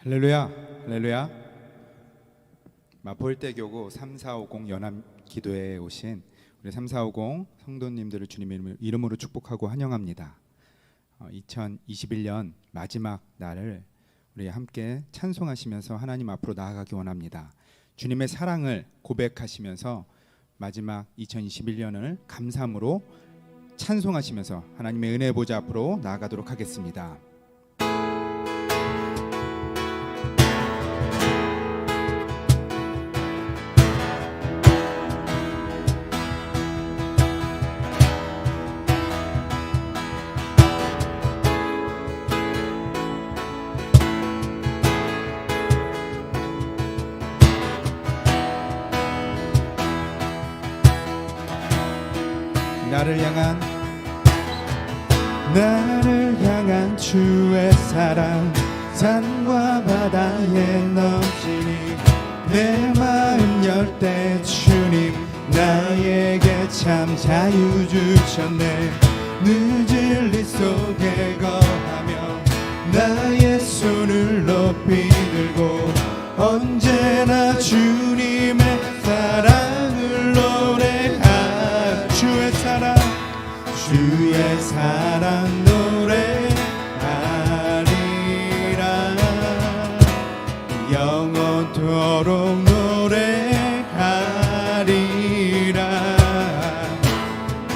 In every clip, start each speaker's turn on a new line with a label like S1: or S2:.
S1: 할렐루야, 할렐루야. 마포일대교구 3450 연합기도회에 오신 우리 3450 성도님들을 주님의 이름으로 축복하고 환영합니다. 2021년 마지막 날을 우리 함께 찬송하시면서 하나님 앞으로 나아가기 원합니다. 주님의 사랑을 고백하시면서 마지막 2021년을 감사함으로 찬송하시면서 하나님의 은혜 보좌 앞으로 나아가도록 하겠습니다. 나를 향한 주의 사랑 산과 바다에 넘치니 내 마음 열 때 주님 나에게 참 자유 주셨네. 늦은 일 속에 거하며 나의 손을 높이 들고 언제나 주님의 사랑을 노래하 주의 사랑 노래하리라. 영원토록 노래하리라.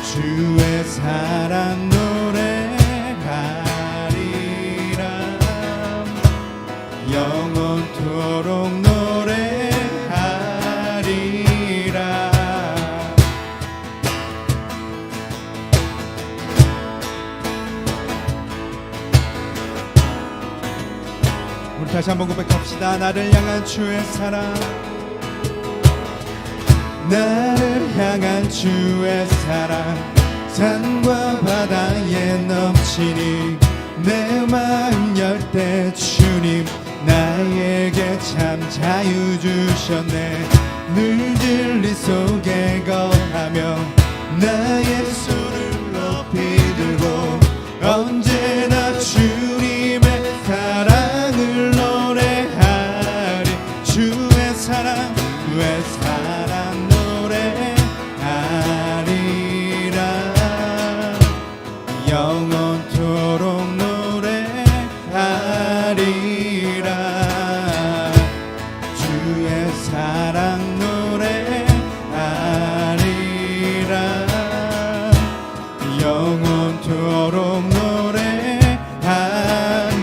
S1: 주의 사랑 노래하리라. 영원토록 노래하리라. 다시 한번 고백합시다. 나를 향한 주의 사랑, 나를 향한 주의 사랑 산과 바다에 넘치니 내 마음 열 때 주님 나에게 참 자유 주셨네. 늦은 일 속에 거하며 나의 손을 높이 들고 언제나 주님의 사랑을 노래하리. 주의 사랑 노래하리라. 영원토록 노래하리라. 주의 사랑 노래하리라. 영원토록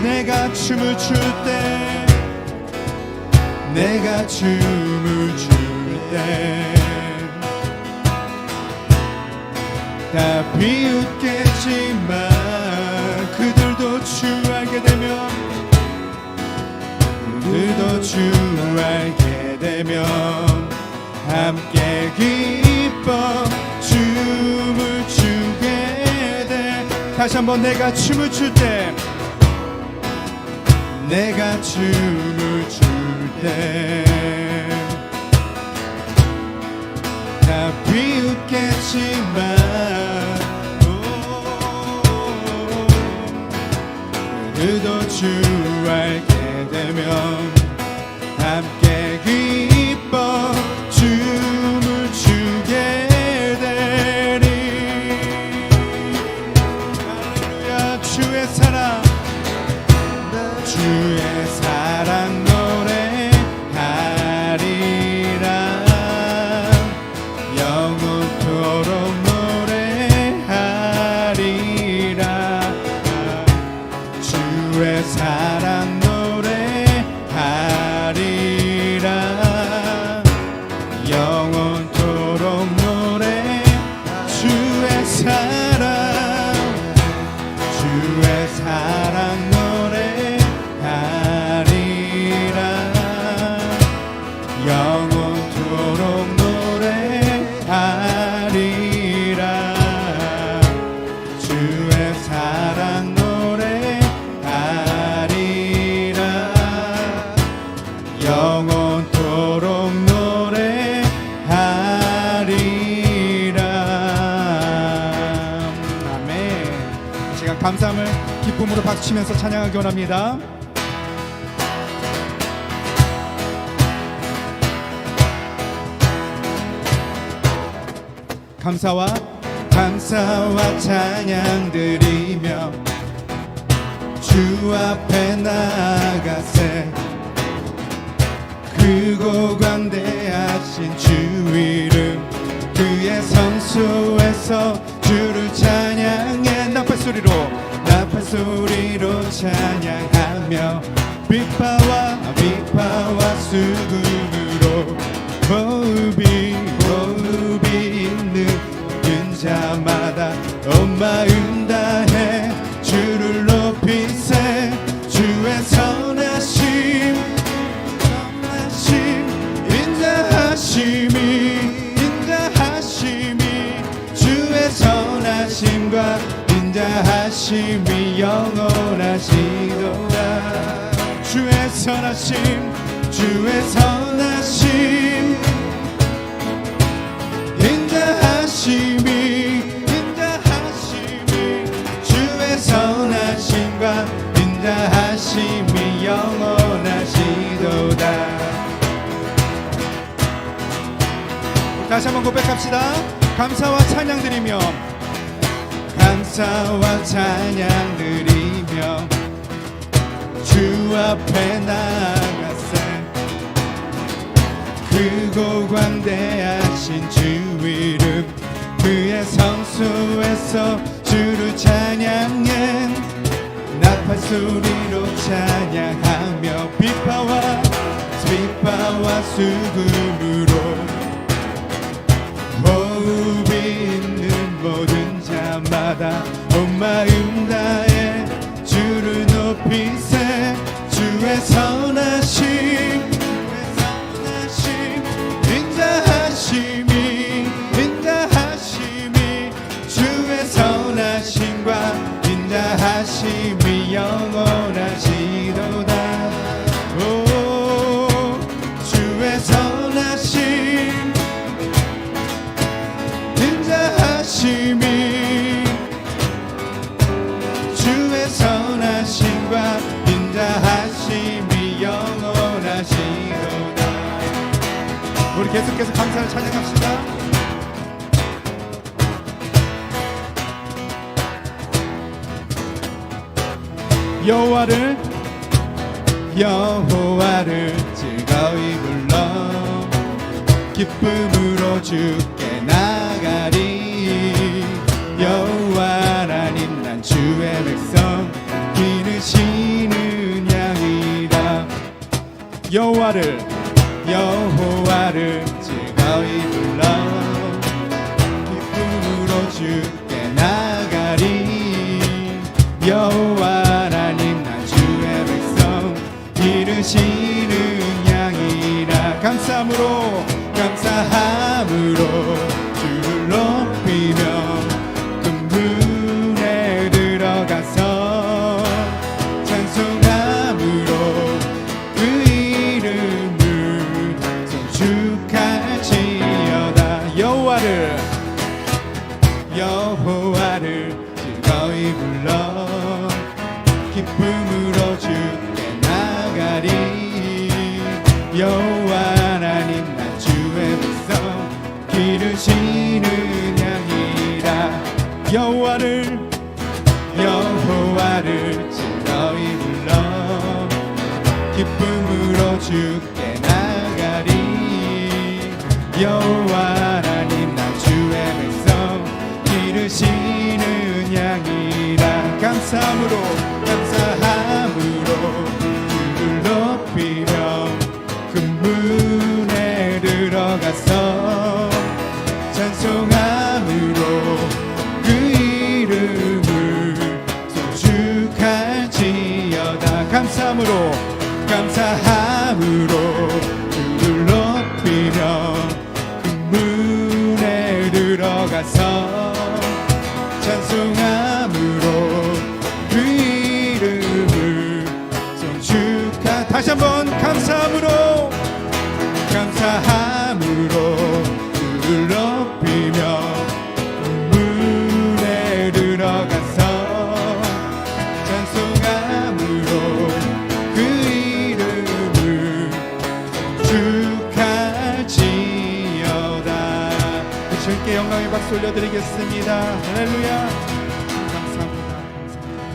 S1: 내가 춤을 출 때, 내가 춤을 출 때 다 비웃겠지만 그들도 주 알게 되면 함께 기뻐 춤을 추게 돼. 다시 한번 내가 춤을 출 때, 내가 춤을 출 때 다 비웃겠지만 그도 주 알게 되면 함께 기뻐 춤을 추게 되리. 할렐루야. 주의 사랑 노래하리라. 영원토록 노래하리라. 주의 사랑 노래하리라. 영원토록 노래 주의 사랑 노래하리라. 영원토록 노래하리라. 주의 사랑 노래하리라. 영원토록 노래하리라. 아멘. 시간 감사함을 기쁨으로 박수치면서 찬양하기 원합니다. 감사와 찬양 드리며 주 앞에 나가세. 크고 광대하신 주 이름 그의 성소에서 주를 찬양해. 나팔소리로 찬양하며 비파와 수금으로 호흡이 있는 자마다 온 마음 다해 주를 높이세. 주의 선하심 인자하심이 주의 선하심과 인자하심이 영원하시도다. 주의 선하심 인자하심이 주의 선하심과 인자하심이 영원하시도다. 다시 한번 고백합시다. 감사와 찬양 드리며 주 앞에 나가세. 크고 광대하신 주 이름 그의 성소에서 주를 찬양해. 나팔소리로 찬양하며 비파와 수금으로 호흡이 있는 모든 자마다 온 마음 다해 주를 높이세. 주의 선하심 인자하심이 주의 선하심과 인자하심이 영원하시도다. 오 주의 선하심 인자하심이 주의 선하심과 인자하심이 영원하시도다. 우리 계속해서 감사를 찬양합시다. 여호와를 즐거이 불러 기쁨으로 주께 나가리. 여호와 하나님 난 주의 백성 기르시는 양이라. 여호와를 즐거이 불러 기쁨으로 주께 나가리. 여호와 하나님 난 주의 백성 기르시는 양이라. 감사함으로 주를 높이며 문에 들어가서 찬송함으로 그 이름을 송축할지어다. 여호와를 즐거이 불러 기쁨으로 주께 나가리. 여호와 하나님 난 주의 백성 기르시는 양이라. 여호와를 즐거이 불러 기쁨으로 주께 나가리. 여호와 하나님 난 주의 백성 기르시는 양이라. 감사함으로 주를 높이며 그 문에 들어가서 찬송함으로 그 이름을 송축할지어다. 감사함으로 주를 높이며 그 문에 들어가서 찬송함으로 그 이름을 다시 한번 감사함으로 주를 높이며 문에 들어가서 찬송함으로 그 이름을 축할지어다. 주님께 영광을 받 박수 올려드리겠습니다. 할렐루야. 감사합니다. 감사합니다.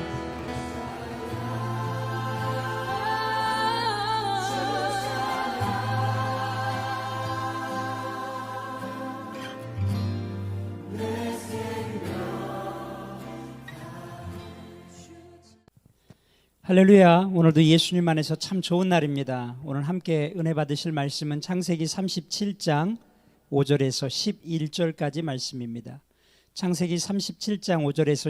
S2: 할렐루야. 오늘도 예수님 안에서 참 좋은 날입니다. 오늘 함께 은혜 받으실 말씀은 창세기 37장 5절에서 11절까지 말씀입니다. 창세기 37장 5절에서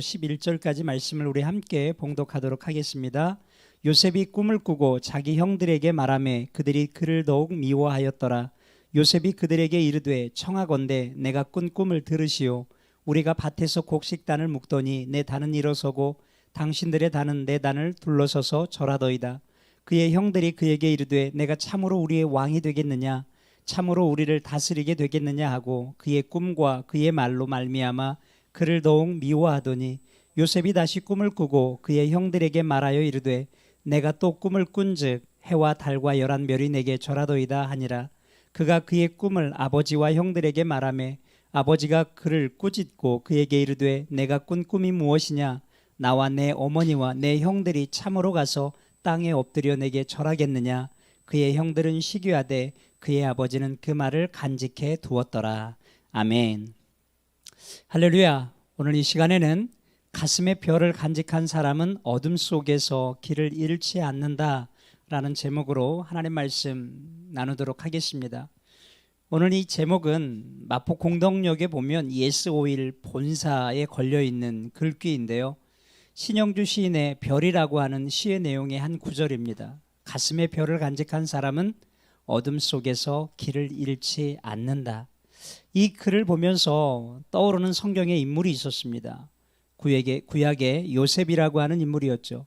S2: 11절까지 말씀을 우리 함께 봉독하도록 하겠습니다. 요셉이 꿈을 꾸고 자기 형들에게 말하매 그들이 그를 더욱 미워하였더라. 요셉이 그들에게 이르되 청하건대 내가 꾼 꿈을 들으시오. 우리가 밭에서 곡식단을 묶더니 내 단은 일어서고 당신들의 단은 내 단을 둘러서서 절하더이다. 그의 형들이 그에게 이르되 내가 참으로 우리의 왕이 되겠느냐, 참으로 우리를 다스리게 되겠느냐 하고 그의 꿈과 그의 말로 말미암아 그를 더욱 미워하더니 요셉이 다시 꿈을 꾸고 그의 형들에게 말하여 이르되 내가 또 꿈을 꾼즉 해와 달과 열한 별이 내게 절하더이다 하니라. 그가 그의 꿈을 아버지와 형들에게 말하매 아버지가 그를 꾸짖고 그에게 이르되 내가 꾼 꿈이 무엇이냐, 나와 내 어머니와 내 형들이 참으로 가서 땅에 엎드려 내게 절하겠느냐. 그의 형들은 시기하되 그의 아버지는 그 말을 간직해 두었더라. 아멘. 할렐루야. 오늘 이 시간에는 가슴의 별을 간직한 사람은 어둠 속에서 길을 잃지 않는다 라는 제목으로 하나님 말씀 나누도록 하겠습니다. 오늘 이 제목은 마포 공덕역에 보면 예스5일 본사에 걸려있는 글귀인데요, 신영주 시인의 별이라고 하는 시의 내용의 한 구절입니다. 가슴에 별을 간직한 사람은 어둠 속에서 길을 잃지 않는다. 이 글을 보면서 떠오르는 성경의 인물이 있었습니다. 구약의 요셉이라고 하는 인물이었죠.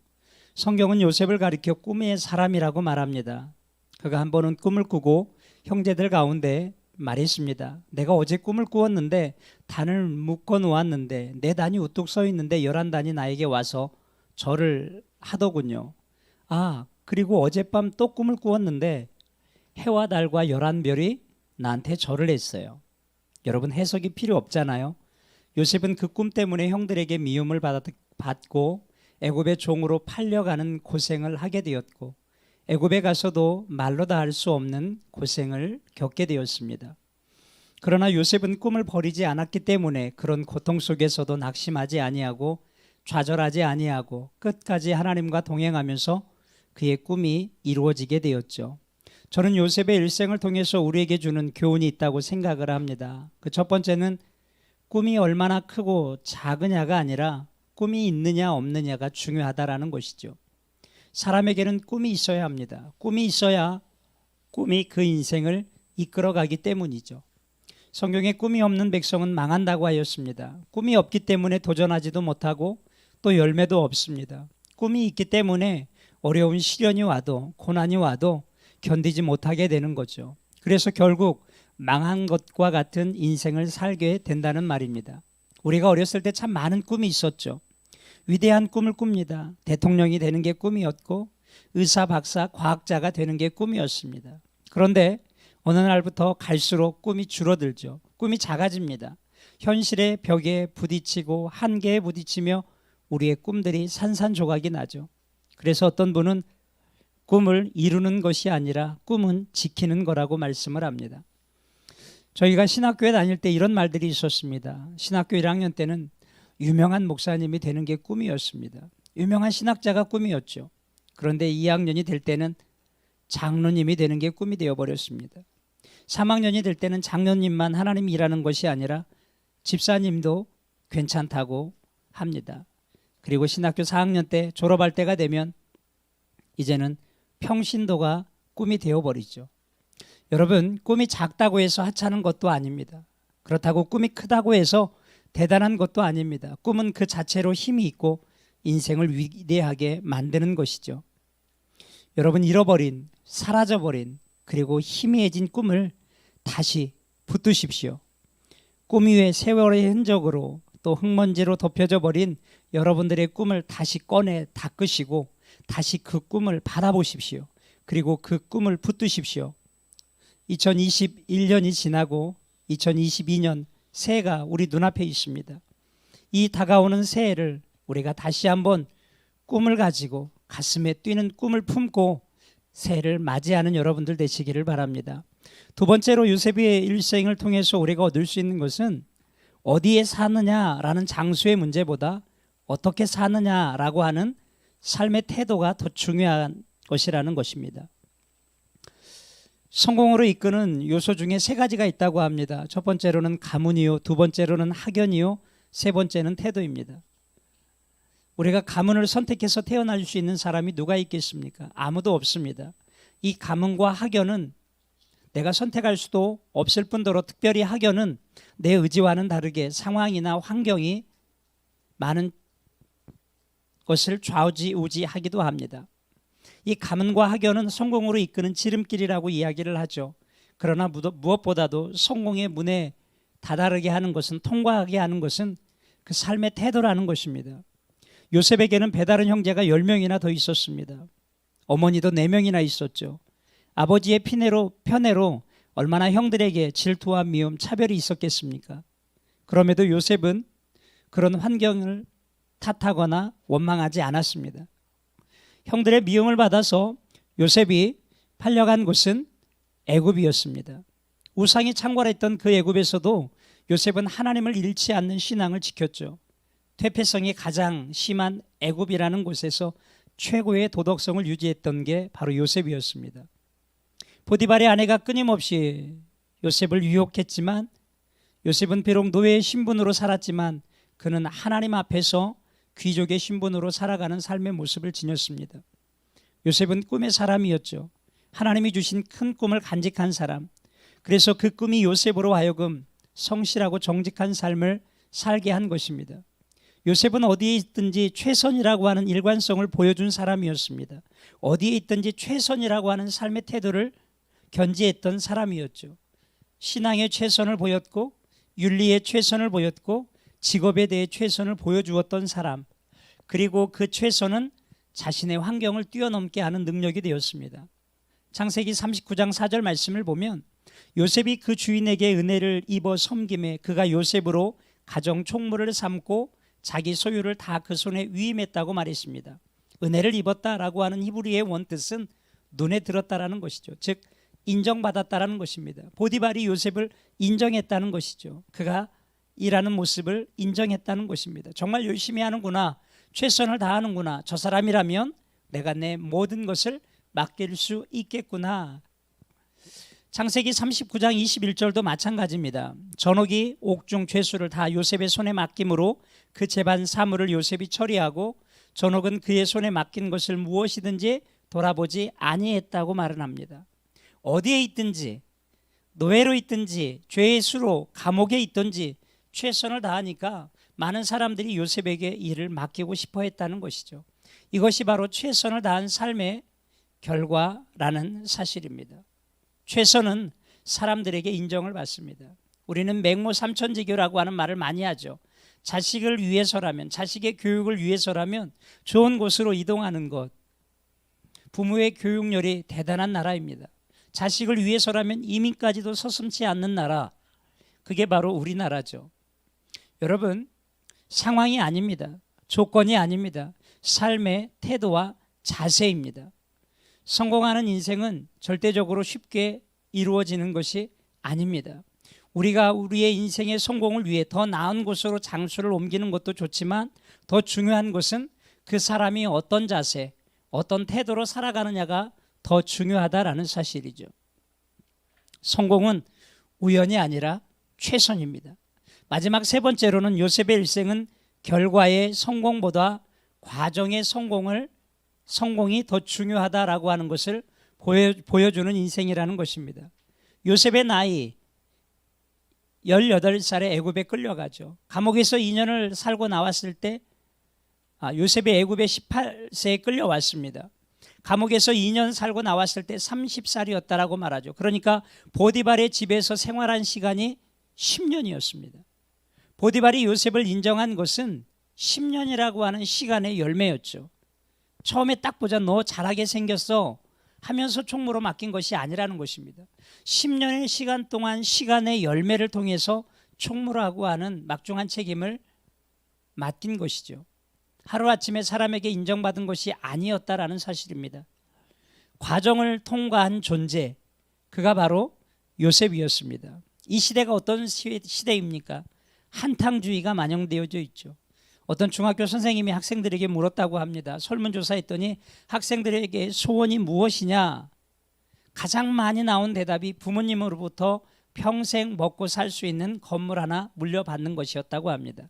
S2: 성경은 요셉을 가리켜 꿈의 사람이라고 말합니다. 그가 한 번은 꿈을 꾸고 형제들 가운데 말했습니다. 내가 어제 꿈을 꾸었는데 단을 묶어 놓았는데 내 단이 우뚝 서 있는데 11단이 나에게 와서 절을 하더군요. 그리고 어젯밤 또 꿈을 꾸었는데 해와 달과 11별이 나한테 절을 했어요. 여러분, 해석이 필요 없잖아요. 요셉은 그 꿈 때문에 형들에게 미움을 받고 애굽의 종으로 팔려가는 고생을 하게 되었고 애굽에 가서도 말로 다 할 수 없는 고생을 겪게 되었습니다. 그러나 요셉은 꿈을 버리지 않았기 때문에 그런 고통 속에서도 낙심하지 아니하고 좌절하지 아니하고 끝까지 하나님과 동행하면서 그의 꿈이 이루어지게 되었죠. 저는 요셉의 일생을 통해서 우리에게 주는 교훈이 있다고 생각을 합니다. 그 첫 번째는 꿈이 얼마나 크고 작으냐가 아니라 꿈이 있느냐 없느냐가 중요하다라는 것이죠. 사람에게는 꿈이 있어야 합니다. 꿈이 있어야 꿈이 그 인생을 이끌어가기 때문이죠. 성경에 꿈이 없는 백성은 망한다고 하였습니다. 꿈이 없기 때문에 도전하지도 못하고 또 열매도 없습니다. 꿈이 있기 때문에 어려운 시련이 와도 고난이 와도 견디지 못하게 되는 거죠. 그래서 결국 망한 것과 같은 인생을 살게 된다는 말입니다. 우리가 어렸을 때 참 많은 꿈이 있었죠. 위대한 꿈을 꿉니다. 대통령이 되는 게 꿈이었고 의사, 박사, 과학자가 되는 게 꿈이었습니다. 그런데 어느 날부터 갈수록 꿈이 줄어들죠. 꿈이 작아집니다. 현실의 벽에 부딪히고 한계에 부딪히며 우리의 꿈들이 산산조각이 나죠. 그래서 어떤 분은 꿈을 이루는 것이 아니라 꿈은 지키는 거라고 말씀을 합니다. 저희가 신학교에 다닐 때 이런 말들이 있었습니다. 신학교 1학년 때는 유명한 목사님이 되는 게 꿈이었습니다. 유명한 신학자가 꿈이었죠. 그런데 2학년이 될 때는 장로님이 되는 게 꿈이 되어버렸습니다. 3학년이 될 때는 장로님만 하나님 일하는 것이 아니라 집사님도 괜찮다고 합니다. 그리고 신학교 4학년 때 졸업할 때가 되면 이제는 평신도가 꿈이 되어버리죠. 여러분, 꿈이 작다고 해서 하찮은 것도 아닙니다. 그렇다고 꿈이 크다고 해서 대단한 것도 아닙니다. 꿈은 그 자체로 힘이 있고 인생을 위대하게 만드는 것이죠. 여러분, 잃어버린, 사라져버린, 그리고 희미해진 꿈을 다시 붙드십시오. 꿈 위에 세월의 흔적으로 또 흙먼지로 덮여져 버린 여러분들의 꿈을 다시 꺼내 닦으시고 다시 그 꿈을 바라보십시오. 그리고 그 꿈을 붙드십시오. 2021년이 지나고 2022년 새해가 우리 눈앞에 있습니다. 이 다가오는 새해를 우리가 다시 한번 꿈을 가지고 가슴에 뛰는 꿈을 품고 새해를 맞이하는 여러분들 되시기를 바랍니다. 두 번째로 요셉의 일생을 통해서 우리가 얻을 수 있는 것은 어디에 사느냐라는 장소의 문제보다 어떻게 사느냐라고 하는 삶의 태도가 더 중요한 것이라는 것입니다. 성공으로 이끄는 요소 중에 세 가지가 있다고 합니다. 첫 번째로는 가문이요, 두 번째로는 학연이요, 세 번째는 태도입니다. 우리가 가문을 선택해서 태어날 수 있는 사람이 누가 있겠습니까? 아무도 없습니다. 이 가문과 학연은 내가 선택할 수도 없을 뿐더러 특별히 학연은 내 의지와는 다르게 상황이나 환경이 많은 것을 좌우지우지하기도 합니다. 이 가문과 학연은 성공으로 이끄는 지름길이라고 이야기를 하죠. 그러나 무엇보다도 성공의 문에 다다르게 하는 것은, 통과하게 하는 것은 그 삶의 태도라는 것입니다. 요셉에게는 배다른 형제가 10명이나 더 있었습니다. 어머니도 4명이나 있었죠. 아버지의 편애로 얼마나 형들에게 질투와 미움, 차별이 있었겠습니까? 그럼에도 요셉은 그런 환경을 탓하거나 원망하지 않았습니다. 형들의 미움을 받아서 요셉이 팔려간 곳은 애굽이었습니다. 우상이 창궐했던 그 애굽에서도 요셉은 하나님을 잃지 않는 신앙을 지켰죠. 퇴폐성이 가장 심한 애굽이라는 곳에서 최고의 도덕성을 유지했던 게 바로 요셉이었습니다. 보디발의 아내가 끊임없이 요셉을 유혹했지만 요셉은 비록 노예의 신분으로 살았지만 그는 하나님 앞에서 귀족의 신분으로 살아가는 삶의 모습을 지녔습니다. 요셉은 꿈의 사람이었죠. 하나님이 주신 큰 꿈을 간직한 사람. 그래서 그 꿈이 요셉으로 하여금 성실하고 정직한 삶을 살게 한 것입니다. 요셉은 어디에 있든지 최선이라고 하는 일관성을 보여준 사람이었습니다. 어디에 있든지 최선이라고 하는 삶의 태도를 견지했던 사람이었죠. 신앙에 최선을 보였고 윤리에 최선을 보였고 직업에 대해 최선을 보여주었던 사람, 그리고 그 최선은 자신의 환경을 뛰어넘게 하는 능력이 되었습니다. 창세기 39장 4절 말씀을 보면 요셉이 그 주인에게 은혜를 입어 섬김에 그가 요셉으로 가정 총무를 삼고 자기 소유를 다 그 손에 위임했다고 말했습니다. 은혜를 입었다라고 하는 히브리의 원뜻은 눈에 들었다라는 것이죠. 즉 인정받았다라는 것입니다. 보디발이 요셉을 인정했다는 것이죠. 그가 일하는 모습을 인정했다는 것입니다. 정말 열심히 하는구나, 최선을 다하는구나, 저 사람이라면 내가 내 모든 것을 맡길 수 있겠구나. 창세기 39장 21절도 마찬가지입니다. 전옥이 옥중 죄수를 다 요셉의 손에 맡김으로 그 재반 사물을 요셉이 처리하고 전옥은 그의 손에 맡긴 것을 무엇이든지 돌아보지 아니했다고 말을 합니다. 어디에 있든지, 노예로 있든지 죄의 수로 감옥에 있든지 최선을 다하니까 많은 사람들이 요셉에게 일을 맡기고 싶어 했다는 것이죠. 이것이 바로 최선을 다한 삶의 결과라는 사실입니다. 최선은 사람들에게 인정을 받습니다. 우리는 맹모 삼천지교라고 하는 말을 많이 하죠. 자식을 위해서라면, 자식의 교육을 위해서라면 좋은 곳으로 이동하는 것. 부모의 교육열이 대단한 나라입니다. 자식을 위해서라면 이민까지도 서슴지 않는 나라, 그게 바로 우리나라죠. 여러분, 상황이 아닙니다. 조건이 아닙니다. 삶의 태도와 자세입니다. 성공하는 인생은 절대적으로 쉽게 이루어지는 것이 아닙니다. 우리가 우리의 인생의 성공을 위해 더 나은 곳으로 장소를 옮기는 것도 좋지만 더 중요한 것은 그 사람이 어떤 자세, 어떤 태도로 살아가느냐가 더 중요하다라는 사실이죠. 성공은 우연이 아니라 최선입니다. 마지막 세 번째로는 요셉의 일생은 결과의 성공보다 과정의 성공이 더 중요하다라고 하는 것을 보여주는 인생이라는 것입니다. 요셉의 나이 18살에 애굽에 끌려가죠. 감옥에서 2년을 살고 나왔을 때 요셉이 애굽에 18세에 끌려왔습니다. 감옥에서 2년 살고 나왔을 때 30살이었다라고 말하죠. 그러니까 보디발의 집에서 생활한 시간이 10년이었습니다. 보디발이 요셉을 인정한 것은 10년이라고 하는 시간의 열매였죠. 처음에 딱 보자 너 잘하게 생겼어 하면서 총무로 맡긴 것이 아니라는 것입니다. 10년의 시간 동안 시간의 열매를 통해서 총무라고 하는 막중한 책임을 맡긴 것이죠. 하루아침에 사람에게 인정받은 것이 아니었다라는 사실입니다. 과정을 통과한 존재, 그가 바로 요셉이었습니다. 이 시대가 어떤 시대입니까? 한탕주의가 만연되어져 있죠. 어떤 중학교 선생님이 학생들에게 물었다고 합니다. 설문조사했더니 학생들에게 소원이 무엇이냐? 가장 많이 나온 대답이 부모님으로부터 평생 먹고 살 수 있는 건물 하나 물려받는 것이었다고 합니다.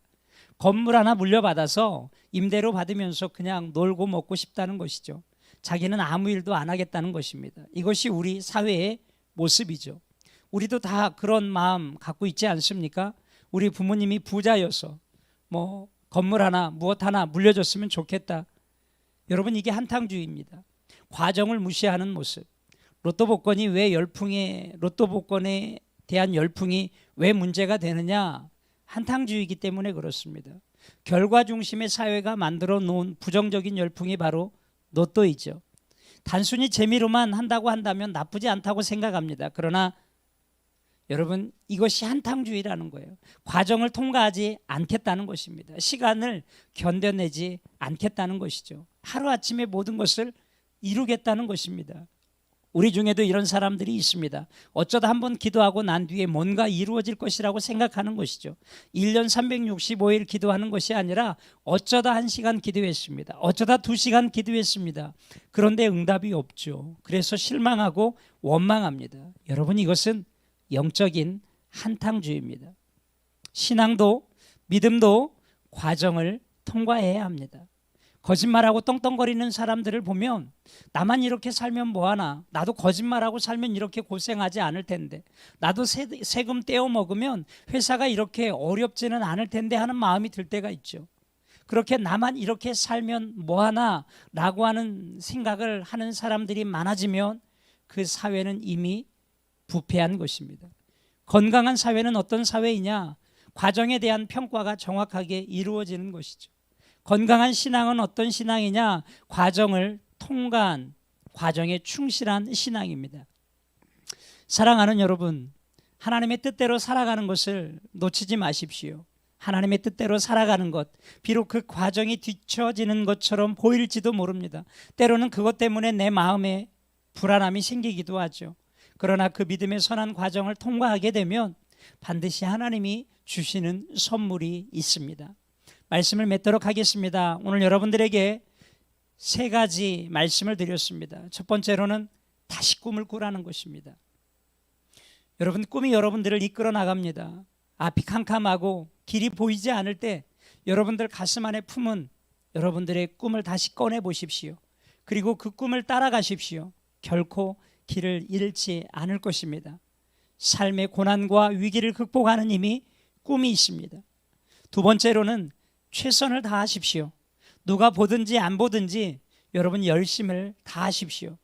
S2: 건물 하나 물려받아서 임대료 받으면서 그냥 놀고 먹고 싶다는 것이죠. 자기는 아무 일도 안 하겠다는 것입니다. 이것이 우리 사회의 모습이죠. 우리도 다 그런 마음 갖고 있지 않습니까? 우리 부모님이 부자여서 건물 하나 무엇 하나 물려줬으면 좋겠다. 여러분, 이게 한탕주의입니다. 과정을 무시하는 모습. 로또 복권에 대한 열풍이 왜 문제가 되느냐? 한탕주의이기 때문에 그렇습니다. 결과 중심의 사회가 만들어 놓은 부정적인 열풍이 바로 로또이죠. 단순히 재미로만 한다고 한다면 나쁘지 않다고 생각합니다. 그러나 여러분, 이것이 한탕주의라는 거예요. 과정을 통과하지 않겠다는 것입니다. 시간을 견뎌내지 않겠다는 것이죠. 하루아침에 모든 것을 이루겠다는 것입니다. 우리 중에도 이런 사람들이 있습니다. 어쩌다 한번 기도하고 난 뒤에 뭔가 이루어질 것이라고 생각하는 것이죠. 1년 365일 기도하는 것이 아니라 어쩌다 1시간 기도했습니다. 어쩌다 2시간 기도했습니다. 그런데 응답이 없죠. 그래서 실망하고 원망합니다. 여러분, 이것은 영적인 한탕주의입니다. 신앙도 믿음도 과정을 통과해야 합니다. 거짓말하고 떵떵거리는 사람들을 보면 나만 이렇게 살면 뭐하나, 나도 거짓말하고 살면 이렇게 고생하지 않을 텐데, 나도 세금 떼어 먹으면 회사가 이렇게 어렵지는 않을 텐데 하는 마음이 들 때가 있죠. 그렇게 나만 이렇게 살면 뭐하나 라고 하는 생각을 하는 사람들이 많아지면 그 사회는 이미 부패한 것입니다. 건강한 사회는 어떤 사회이냐? 과정에 대한 평가가 정확하게 이루어지는 것이죠. 건강한 신앙은 어떤 신앙이냐? 과정을 통과한, 과정에 충실한 신앙입니다. 사랑하는 여러분, 하나님의 뜻대로 살아가는 것을 놓치지 마십시오. 하나님의 뜻대로 살아가는 것, 비록 그 과정이 뒤처지는 것처럼 보일지도 모릅니다. 때로는 그것 때문에 내 마음에 불안함이 생기기도 하죠. 그러나 그 믿음의 선한 과정을 통과하게 되면 반드시 하나님이 주시는 선물이 있습니다. 말씀을 맺도록 하겠습니다. 오늘 여러분들에게 3가지 말씀을 드렸습니다. 첫 번째로는 다시 꿈을 꾸라는 것입니다. 여러분, 꿈이 여러분들을 이끌어 나갑니다. 앞이 캄캄하고 길이 보이지 않을 때 여러분들 가슴 안에 품은 여러분들의 꿈을 다시 꺼내 보십시오. 그리고 그 꿈을 따라가십시오. 결코 길을 잃지 않을 것입니다. 삶의 고난과 위기를 극복하는 힘이 꿈이 있습니다. 두 번째로는 최선을 다하십시오. 누가 보든지 안 보든지 여러분 열심을 다하십시오.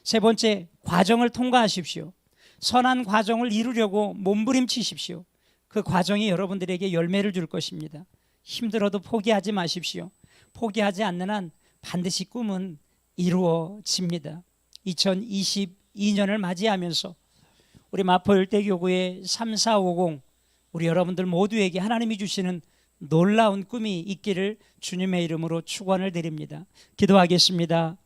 S2: 세 번째, 과정을 통과하십시오. 선한 과정을 이루려고 몸부림치십시오. 그 과정이 여러분들에게 열매를 줄 것입니다. 힘들어도 포기하지 마십시오. 포기하지 않는 한 반드시 꿈은 이루어집니다. 2022년을 맞이하면서 우리 마포 일대교구의 3450 우리 여러분들 모두에게 하나님이 주시는 놀라운 꿈이 있기를 주님의 이름으로 축원을 드립니다. 기도하겠습니다.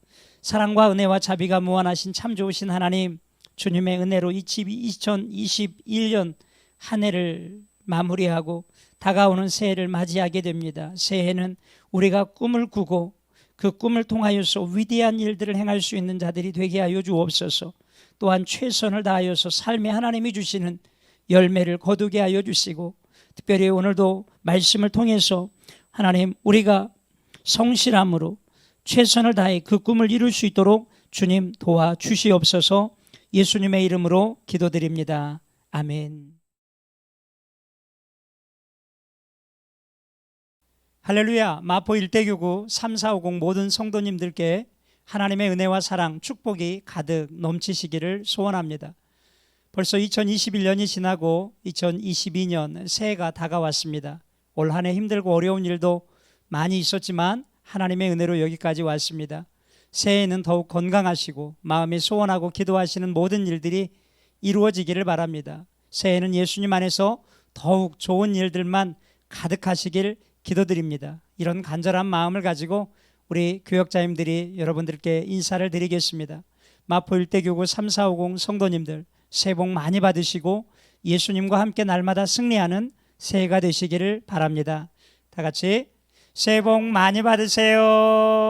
S2: 사랑과 은혜와 자비가 무한하신 참 좋으신 하나님, 주님의 은혜로 2021년 한 해를 마무리하고 다가오는 새해를 맞이하게 됩니다. 새해는 우리가 꿈을 꾸고 그 꿈을 통하여서 위대한 일들을 행할 수 있는 자들이 되게 하여 주옵소서. 또한 최선을 다하여서 삶에 하나님이 주시는 열매를 거두게 하여 주시고, 특별히 오늘도 말씀을 통해서 하나님, 우리가 성실함으로 최선을 다해 그 꿈을 이룰 수 있도록 주님 도와주시옵소서. 예수님의 이름으로 기도드립니다. 아멘. 할렐루야. 마포 일대교구 3450 모든 성도님들께 하나님의 은혜와 사랑, 축복이 가득 넘치시기를 소원합니다. 벌써 2021년이 지나고 2022년 새해가 다가왔습니다. 올 한 해 힘들고 어려운 일도 많이 있었지만 하나님의 은혜로 여기까지 왔습니다. 새해에는 더욱 건강하시고 마음에 소원하고 기도하시는 모든 일들이 이루어지기를 바랍니다. 새해는 예수님 안에서 더욱 좋은 일들만 가득하시길 기도드립니다. 이런 간절한 마음을 가지고 우리 교역자님들이 여러분들께 인사를 드리겠습니다. 마포 일대교구 3450 성도님들 새해 복 많이 받으시고 예수님과 함께 날마다 승리하는 새해가 되시기를 바랍니다. 다 같이 새해 복 많이 받으세요.